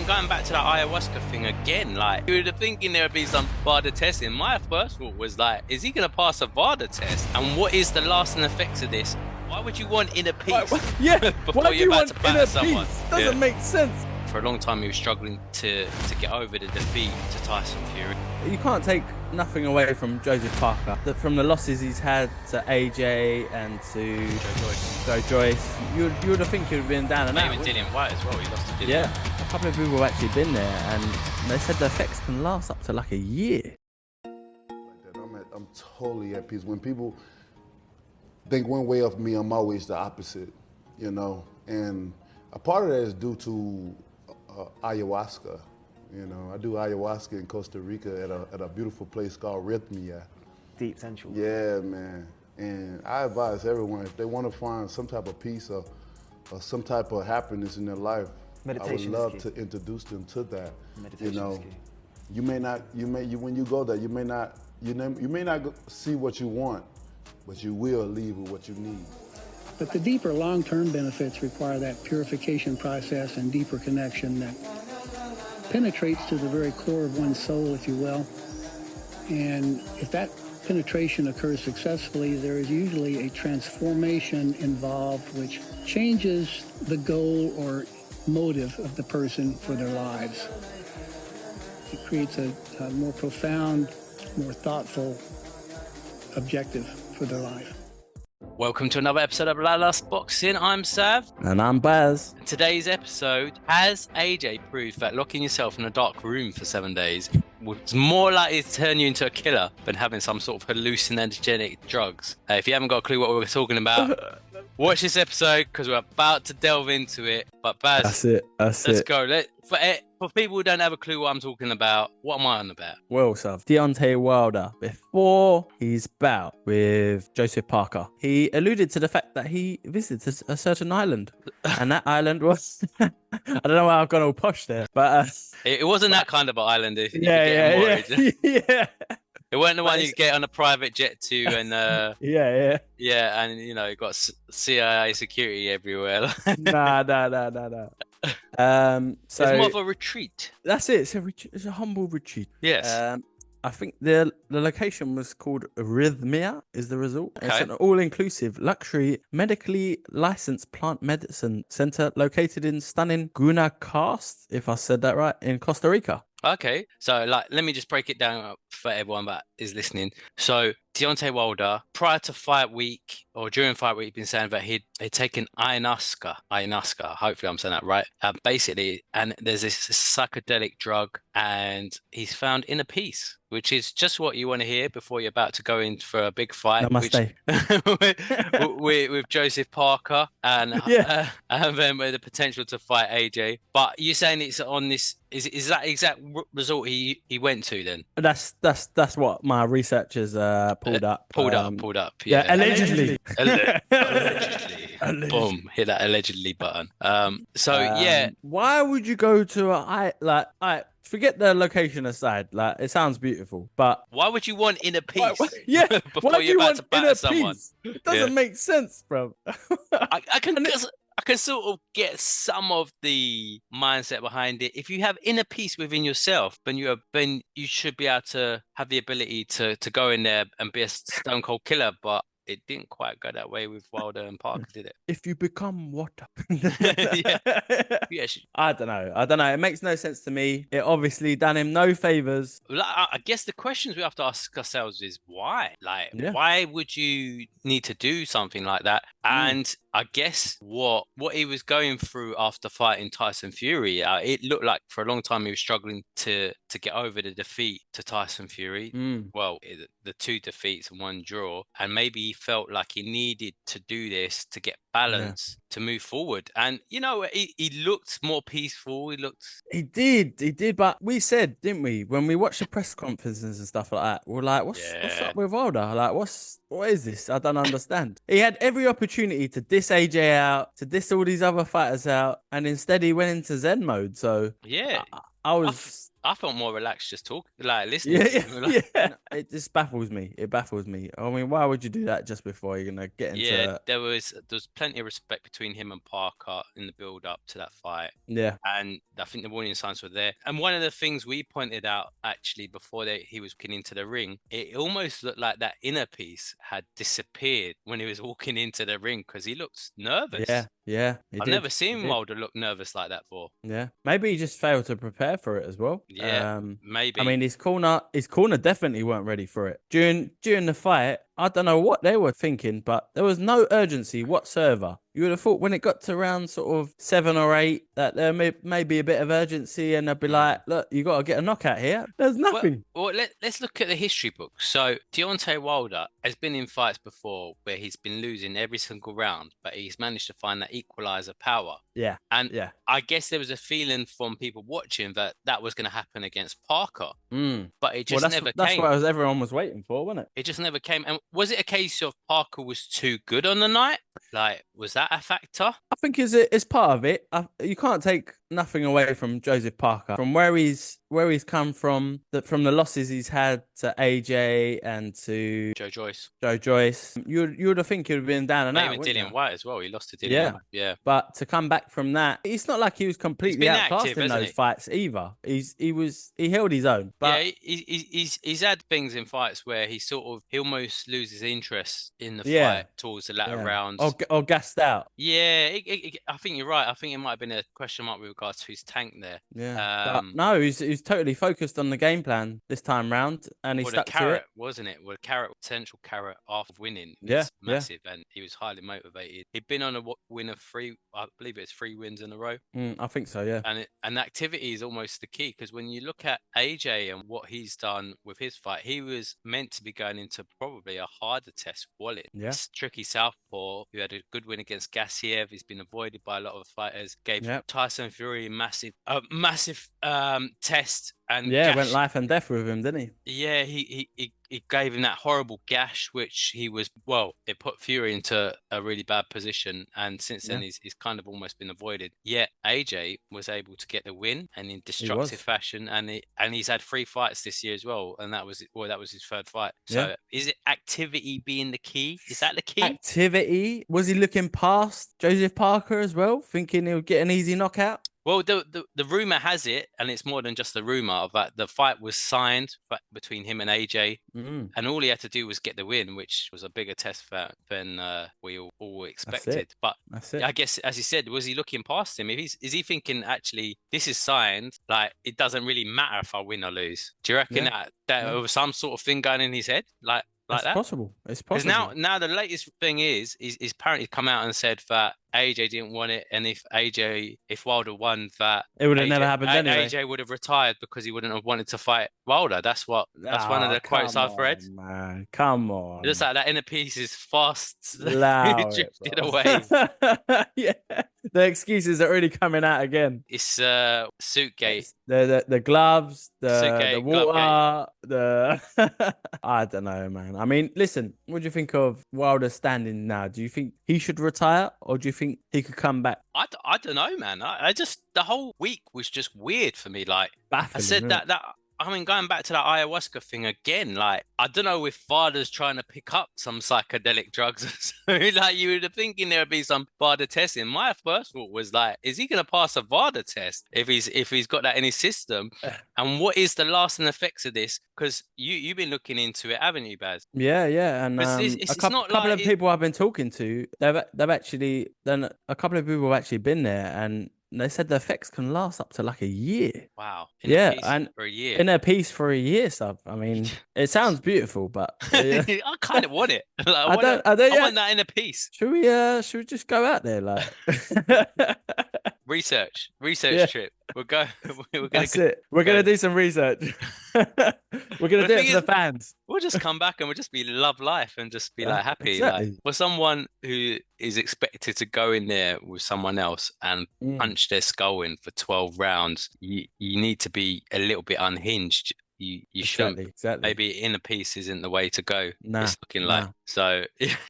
going back to that ayahuasca thing again, like, you were thinking there would be some VADA testing. My first thought was like, is he going to pass a VADA test? And what is the lasting effects of this? Why would you want inner peace? Before you're about to batter someone? Doesn't make sense. For a long time, he was struggling to get over the defeat to Tyson Fury. You can't take nothing away from Joseph Parker. From the losses he's had to AJ and to Joe Joyce, you would have think he would have been down and out. Even Dillian White as well. He lost to Dillian. Yeah, a couple of people have actually been there, and they said the effects can last up to like a year. I'm totally at peace. When people think one way of me, I'm always the opposite, you know. And a part of that is due to ayahuasca. You know, I do ayahuasca in Costa Rica at a beautiful place called Rhythmia. Deep sensual. Yeah, man. And I advise everyone, if they want to find some type of peace or some type of happiness in their life, meditation I would love to introduce them to that. Meditation you know, is key. When you go there, you may not see what you want, but you will leave with what you need. But the deeper long-term benefits require that purification process and deeper connection that penetrates to the very core of one's soul, if you will. And if that penetration occurs successfully, there is usually a transformation involved which changes the goal or motive of the person for their lives. It creates a more profound, more thoughtful objective for their life. Welcome to another episode of daznboxing. I'm Sav. And I'm Baz. Today's episode, has AJ proved that locking yourself in a dark room for 7 days was more likely to turn you into a killer than having some sort of hallucinogenic drugs? If you haven't got a clue what we're talking about, watch this episode because we're about to delve into it. But Baz, that's it. Let's go. For people who don't have a clue what I'm talking about, what am I on about? Well, Sav, Deontay Wilder, before his bout with Joseph Parker, he alluded to the fact that he visited a certain island. And that island was... I don't know why I've gone all posh there, but... It wasn't that kind of an island. Yeah. It weren't the one you get on a private jet to, and yeah, and you know, got CIA security everywhere. Nah. So it's more of a retreat. That's it. It's a humble retreat. Yes. I think the location was called Rhythmia, is the resort. Okay. It's an all-inclusive, luxury, medically licensed plant medicine center located in stunning Guanacaste, if I said that right, in Costa Rica. Okay, so let me just break it down for everyone that is listening. So Deontay Wilder, prior to fight week or during fight week, been saying that he'd taken ayahuasca. Hopefully I'm saying that right. Basically, and there's this psychedelic drug, and he's found inner peace, which is just what you want to hear before you're about to go in for a big fight. Namaste. with Joseph Parker, and then with the potential to fight AJ. But you're saying it's on this. Is that exact resort he went to then? That's what my researchers pulled up. Pulled up. Yeah, allegedly. Allegedly. Boom! Hit that allegedly button. Why would you go to forget the location aside, like it sounds beautiful, but why would you want inner peace? Before you're about to batter someone. It doesn't make sense, bro. I can sort of get some of the mindset behind it. If you have inner peace within yourself, then you should be able to have the ability to go in there and be a stone cold killer. But it didn't quite go that way with Wilder and Parker, did it? If you become water. Yeah. I don't know. It makes no sense to me. It obviously done him no favors. I guess the questions we have to ask ourselves is why? Why would you need to do something like that? And I guess what he was going through after fighting Tyson Fury, it looked like for a long time he was struggling to get over the defeat to Tyson Fury. Well, the 2 defeats and 1 draw, and maybe he felt like he needed to do this to get balance to move forward. And you know, he looked more peaceful. He did, but we said, didn't we, when we watched the press conferences and stuff like that, we're like, what's up with Wilder? Like, what is this? I don't understand. He had every opportunity to diss AJ out, to diss all these other fighters out, and instead he went into Zen mode. So yeah, I was I felt more relaxed just talking, like listening to him. Like, No, it just baffles me. It baffles me. I mean, why would you do that just before you're gonna get into? yeah, there was plenty of respect between him and Parker in the build up to that fight. Yeah, And I think the warning signs were there. And one of the things we pointed out actually before he was getting into the ring, it almost looked like that inner piece had disappeared when he was walking into the ring because he looked nervous. yeah. I've never seen Wilder look nervous like that before. Yeah, maybe he just failed to prepare for it as well. Yeah, maybe. I mean, his corner definitely weren't ready for it during the fight. I don't know what they were thinking, but there was no urgency whatsoever. You would have thought when it got to round sort of 7 or 8 that there may be a bit of urgency and they'd be like, look, you got to get a knockout here. There's nothing. Well, let's look at the history book. So Deontay Wilder has been in fights before where he's been losing every single round, but he's managed to find that equalizer power. Yeah. And yeah. I guess there was a feeling from people watching that was going to happen against Parker. But it just never came. That's what everyone was waiting for, wasn't it? It just never came. And was it a case of Parker was too good on the night? Like, was that a factor? I think it's part of it. You can't take nothing away from Joseph Parker, from where he's come from the losses he's had to AJ and to Joe Joyce. You would have think he would have been down and out. Even Dillian White as well. He lost to Dillian White. Yeah. But to come back from that, it's not like he was completely outclassed in those fights either. He held his own. But yeah, he's had things in fights where he almost loses interest in the fight towards the latter rounds. Or gassed out. Yeah, I think you're right. I think it might have been a question mark with regards to his tank there. Yeah. But no, he's totally focused on the game plan this time round, and he stuck to it. Wasn't it? Well, potential carrot after winning is massive, and he was highly motivated. He'd been on a win of 3, I believe it's 3 wins in a row. I think so, yeah. And activity is almost the key, because when you look at AJ and what he's done with his fight, he was meant to be going into probably a harder test. Wallet, tricky southpaw, who had a good win against Gassiev. He's been avoided by a lot of fighters. Gave Tyson Fury a massive test. And went life and death with him, didn't he? Yeah, he gave him that horrible gash, which it put Fury into a really bad position. And since then, he's kind of almost been avoided. Yet AJ was able to get the win, and in destructive fashion. And he's had 3 fights this year as well. And that was his 3rd fight. So is it activity being the key? Is that the key? Activity? Was he looking past Joseph Parker as well, thinking he'll get an easy knockout? Well, the rumor has it, and it's more than just the rumor, of that the fight was signed between him and AJ, and all he had to do was get the win, which was a bigger test than we all expected. But I guess, as you said, was he looking past him? Is he thinking, actually, this is signed, like it doesn't really matter if I win or lose? Do you reckon that there was some sort of thing going in his head, like that? Possible. It's Because possible. now the latest thing is apparently come out and said that AJ didn't want it, and if Wilder won, that it would have never happened anyway. AJ would have retired because he wouldn't have wanted to fight Wilder. That's one of the quotes I've read. Man, come on. Just like that inner piece is fast drifted away. Yeah, the excuses are really coming out again. It's Suitgate. The gloves, the Suitgate, water, I don't know, man. I mean, listen, what do you think of Wilder standing now? Do you think he should retire, or do you think he could come back? I don't know, man. I just, the whole week was just weird for me. Like, baffling, I said that I mean, going back to that ayahuasca thing again, like, I don't know if Varda's trying to pick up some psychedelic drugs or something. Like, you would have thinking there would be some Varda testing. My first thought was like, is he going to pass a Varda test if he's got that in his system? And what is the lasting effects of this? Because you've been looking into it, haven't you, Baz? Yeah, and a couple of people I've been talking to, they've actually done. A couple of people have actually been there, and they said the effects can last up to like a year. Wow. And for a year. In a piece for a year, Sav. I mean, it sounds beautiful, but I kind of want it. Like, I want that in a piece. Should we just go out there, like research trip? We're gonna do some research. We're gonna do it for the fans. We'll just come back and we'll just be love life and just be like happy. Exactly. Like, for someone who is expected to go in there with someone else and punch their skull in for 12 rounds, you need to be a little bit unhinged. You shouldn't. Exactly. Maybe inner peace isn't the way to go. It's looking like. So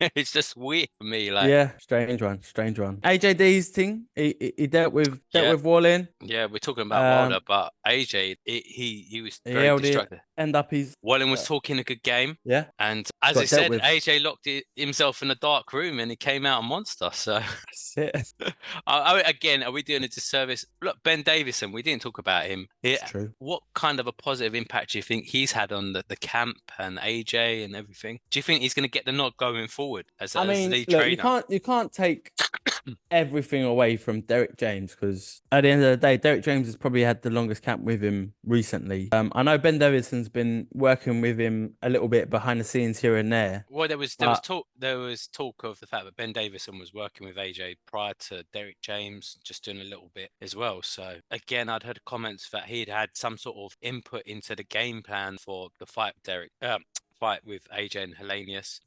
it's just weird for me. Like, Yeah, strange one. AJD's thing. He dealt with Yeah. Wallin. yeah, we're talking about Wilder, but AJ, he was He very held it. destructive. End up his. Wallen was talking a good game. Yeah. And as Got I said, dealt with. AJ locked himself in a dark room and he came out a monster. So, That's it. again, are we doing a disservice? Look, Ben Davison, we didn't talk about him. It's true. What kind of a positive impact do you think he's had on the camp and AJ and everything? Do you think he's going to get the nod going forward as lead trainer? You can't take everything away from Derek James, because at the end of the day, Derek James has probably had the longest camp with him recently. I know Ben Davison's been working with him a little bit behind the scenes here and there. Well, there was talk of the fact that Ben Davison was working with AJ prior to Derek James, just doing a little bit as well. So again, I'd heard comments that he'd had some sort of input into the game plan for the fight with AJ and Hellenius.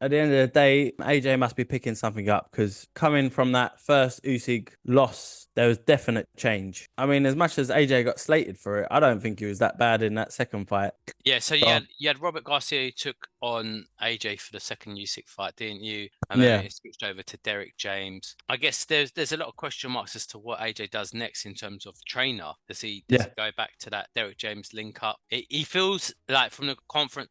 At the end of the day, AJ must be picking something up, because coming from that first Usyk loss, there was definite change. I mean, as much as AJ got slated for it, I don't think he was that bad in that second fight. Yeah, so you had Robert Garcia who took on AJ for the second Usyk fight, didn't you? And then it switched over to Derek James. I guess there's a lot of question marks as to what AJ does next in terms of trainer. Does he go back to that Derek James link up? He feels like from the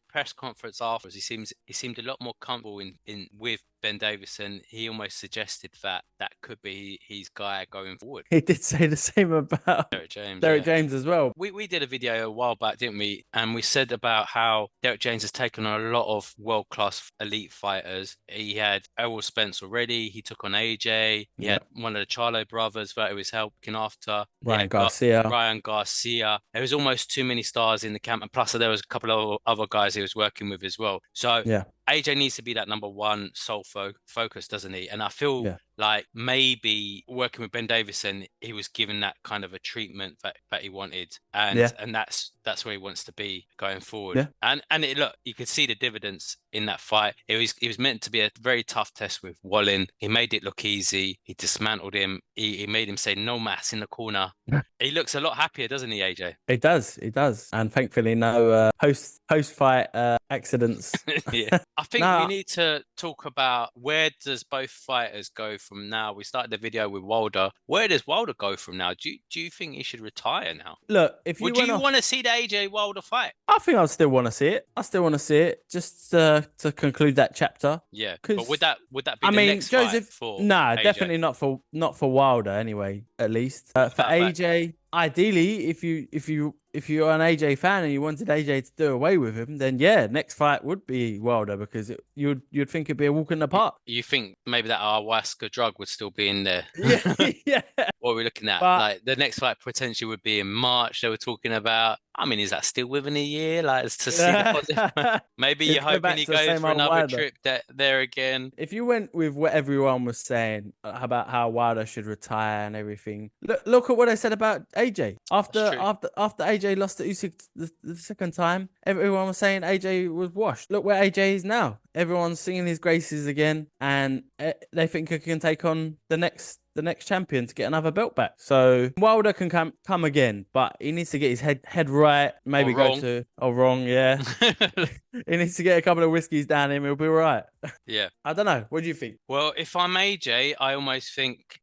press conference afterwards, he seemed a lot more comfortable in with Ben Davison. He almost suggested that could be his guy going forward. He did say the same about Derek James as well. We did a video a while back, didn't we? And we said about how Derek James has taken on a lot of world-class elite fighters. He had Errol Spence already. He took on AJ. He had one of the Charlo brothers that he was helping after. Ryan Garcia. There was almost too many stars in the camp. And plus, there was a couple of other guys he was working with as well. So AJ needs to be that number one sole focus, doesn't he? And I feel like maybe working with Ben Davison, he was given that kind of a treatment that he wanted, and that's where he wants to be going forward. Yeah. And look, you could see the dividends in that fight. It was meant to be a very tough test with Wallin. He made it look easy. He dismantled him. He made him say no mass in the corner. He looks a lot happier, doesn't he, AJ? He does. And thankfully, no post-fight accidents. Yeah. I think we need to talk about, where does both fighters go from now? We started the video with Wilder. Where does Wilder go from now? Do you think he should retire now? Look, would you want to see the AJ Wilder fight? I think I'd still want to see it. Just to conclude that chapter. Yeah. But would that be the next fight for AJ? Definitely not for Wilder anyway, at least. For AJ, ideally, if you're an AJ fan and you wanted AJ to do away with him, then next fight would be Wilder, because you'd think it'd be a walk in the park. You think maybe that ayahuasca drug would still be in there? Yeah. What are we looking at? Like the next fight potentially would be in March. They were talking about. I mean, is that still within a year? Like, to see the positive. Maybe you're hoping he goes for another trip there again. If you went with what everyone was saying about how Wilder should retire and everything, look at what they said about AJ after AJ lost to Usyk the second time. Everyone was saying AJ was washed. Look where AJ is now. Everyone's singing his graces again, and they think he can take on the next champion to get another belt back. So Wilder can come again, but he needs to get his head right. Maybe wrong. Yeah. He needs to get a couple of whiskeys down him. He'll be all right. Yeah. I don't know. What do you think? Well, if I'm AJ, I almost think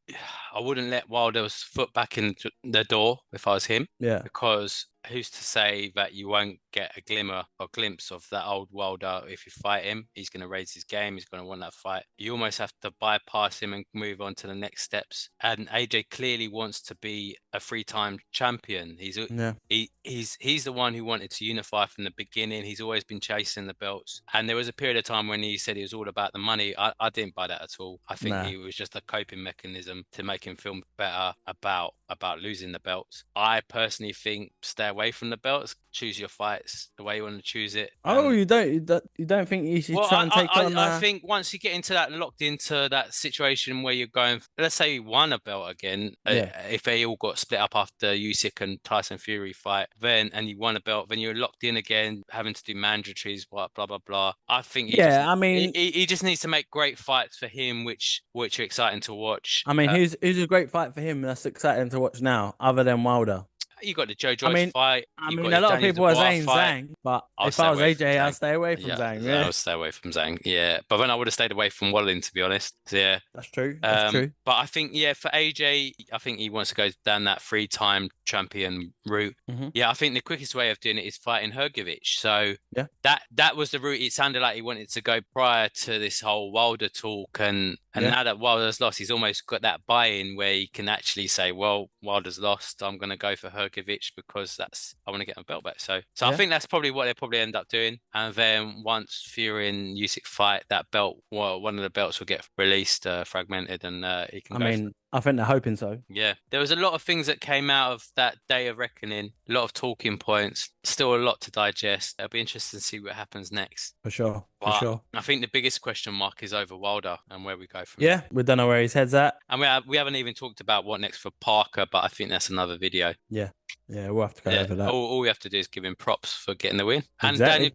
I wouldn't let Wilder's foot back in the door if I was him. Yeah. Because who's to say that you won't get a glimmer or glimpse of that old Wilder if you fight him? He's going to raise his game. He's going to want that fight. You almost have to bypass him and move on to the next steps. And AJ clearly wants to be a 3-time champion. He's the one who wanted to unify from the beginning. He's always been chasing the belts. And there was a period of time when he said it was all about the money. I didn't buy that at all. I think he was just a coping mechanism to make him feel better about losing the belts. I personally think stay away from the belts. Choose your fights the way you want to choose it. You don't think you should try and take on? I think once you get into that, locked into that situation where you're going, let's say you won a belt again, if they all got split up after Usyk and Tyson Fury fight, and you won a belt, then you're locked in again, having to do mandatories, blah blah blah. I think he just needs to make great fights for him, which are exciting to watch. I mean, who's a great fight for him that's exciting to watch now, other than Wilder? You got the Joe Joyce fight. I You mean, got a the lot of Daniel people are Dubois saying fight. Zhang, but I'll if stay I was away from AJ, I'd Zhang. stay away from Yeah, Zhang. I Yeah, would stay away from Zhang. Yeah, but then I would have stayed away from Wallin, to be honest. So, yeah. that's true. That's true. But I think, yeah, for AJ, I think he wants to go down that 3-time champion route. Mhm. Yeah, I think the quickest way of doing it is fighting Hrgovic. So Yeah. that was the route it sounded like he wanted to go prior to this whole Wilder talk. And Yeah. now that Wilder's lost, he's almost got that buy-in where he can actually say, well, Wilder's lost. I'm going to go for Hrgovic because I want to get my belt back. So I Yeah. think that's probably what they'll probably end up doing. And then once Fury and Usyk fight, that belt, well, one of the belts will get released, fragmented, and he can go. I think they're hoping so. Yeah, there was a lot of things that came out of that day of reckoning, a lot of talking points, still a lot to digest. It'll be interesting to see what happens next. For sure. For But sure. I think the biggest question mark is over Wilder and where we go from Yeah, there. we don't know where his head's at. And we haven't even talked about what next for Parker, but I think that's another video. Yeah, we'll have to go over that. All we have to do is give him props for getting the win. And Exactly.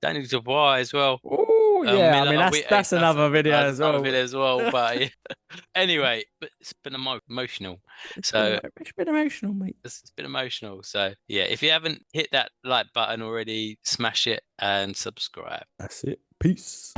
Daniel Dubois as well. Oh, yeah. I mean, that's another video as well. But yeah. Anyway, but it's been emotional. So it's been emotional, mate. it's been emotional. So yeah, if you haven't hit that like button already, smash it and subscribe. That's it. Peace.